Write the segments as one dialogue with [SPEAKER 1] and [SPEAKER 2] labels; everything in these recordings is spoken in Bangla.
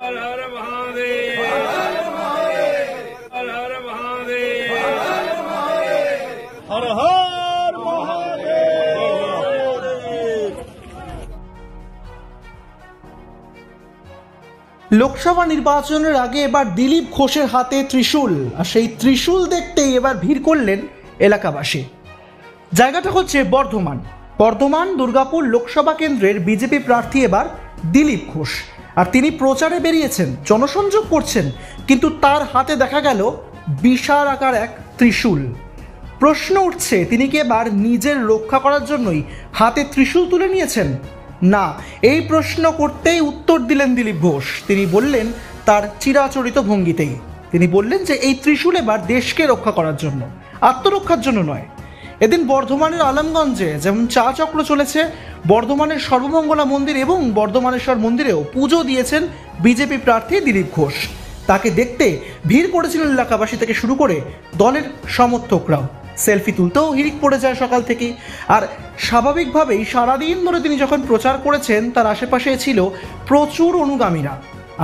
[SPEAKER 1] हर हर महादेव, हर हर महादेव,
[SPEAKER 2] हर हर महादेव।
[SPEAKER 3] লোকসভা নির্বাচনের আগে এবার দিলীপ ঘোষের হাতে ত্রিশূল, আর সেই ত্রিশূল দেখতেই এবার ভিড় করলেন এলাকাবাসী। জায়গাটা হচ্ছে বর্ধমান দুর্গাপুর লোকসভা কেন্দ্রের বিজেপি প্রার্থী এবার দিলীপ ঘোষ, আর তিনি প্রচারে বেরিয়েছেন, জনসংযোগ করছেন, কিন্তু তার হাতে দেখা গেল বিশাল আকার এক ত্রিশূল। প্রশ্ন উঠছে, তিনি কি এবার নিজের রক্ষা করার জন্যই হাতে ত্রিশূল তুলে নিয়েছেন? না, এই প্রশ্ন করতেই উত্তর দিলেন দিলীপ ঘোষ। তিনি বললেন তার চিরাচরিত ভঙ্গিতেই, তিনি বললেন যে এই ত্রিশূল এবার দেশকে রক্ষা করার জন্য, আত্মরক্ষার জন্য নয়। এদিন বর্ধমানের আলমগঞ্জে যেমন চা চক্র চলেছে, বর্ধমানের সর্বমঙ্গলা মন্দির এবং বর্ধমানেশ্বর মন্দিরেও পুজো দিয়েছেন বিজেপি প্রার্থী দিলীপ ঘোষ। তাকে দেখতে ভিড় করেছিলেন এলাকাবাসী থেকে শুরু করে দলের সমর্থকরাও। সেলফি তুলতেও হিড়িক পড়ে যায় সকাল থেকেই। আর স্বাভাবিকভাবেই সারাদিন ধরে তিনি যখন প্রচার করেছেন, তার আশেপাশে ছিল প্রচুর অনুগামীরা।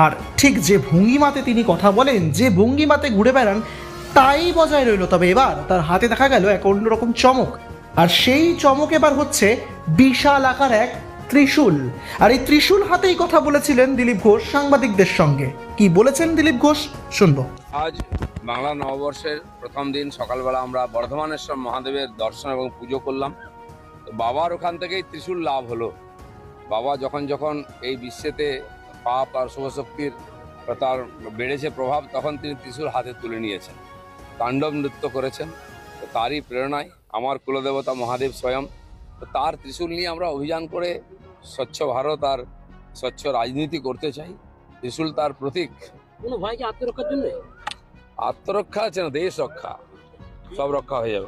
[SPEAKER 3] আর ঠিক যে ভঙ্গিমাতে তিনি কথা বলেন, যে ভঙ্গিমাতে ঘুরে বেড়ান, তাই বজায় রইল। তবে এবার তার হাতে দেখা গেল এক অন্যরকম চমক, আর সেই চমক এবার হচ্ছে বিশাল আকার এক ত্রিশূল। আর এই ত্রিশূল হাতেই কথা বলেছিলেন দিলীপ ঘোষ সাংবাদিকদের সঙ্গে। কি বলেছেন দিলীপ ঘোষ, শুনবো।
[SPEAKER 4] আজ বাংলা নববর্ষের প্রথম দিন সকালবেলা আমরা বর্ধমানেশ্বর মহাদেবের দর্শন এবং পুজো করলাম। তো বাবার ওখান থেকেই ত্রিশূল লাভ হলো। বাবা যখন যখন এই বিশ্বেতে পাপ আর শুভশক্তির তার বেড়েছে প্রভাব, তখন তিনি ত্রিশূল হাতে তুলে নিয়েছেন, তাণ্ডব নৃত্য করেছেন। তো তারই প্রেরণায় আমার কুলদেবতা মহাদেব স্বয়ং, তো তার ত্রিশূল নিয়ে আমরা অভিযান করে স্বচ্ছ ভারত আর স্বচ্ছ রাজনীতি করতে চাই। ত্রিশূল তার প্রতীক।
[SPEAKER 5] কোনো ভয় কি আত্মরক্ষার জন্য?
[SPEAKER 4] আত্মরক্ষা আছে না, দেশ রক্ষা, সব রক্ষা হয়ে যাবে।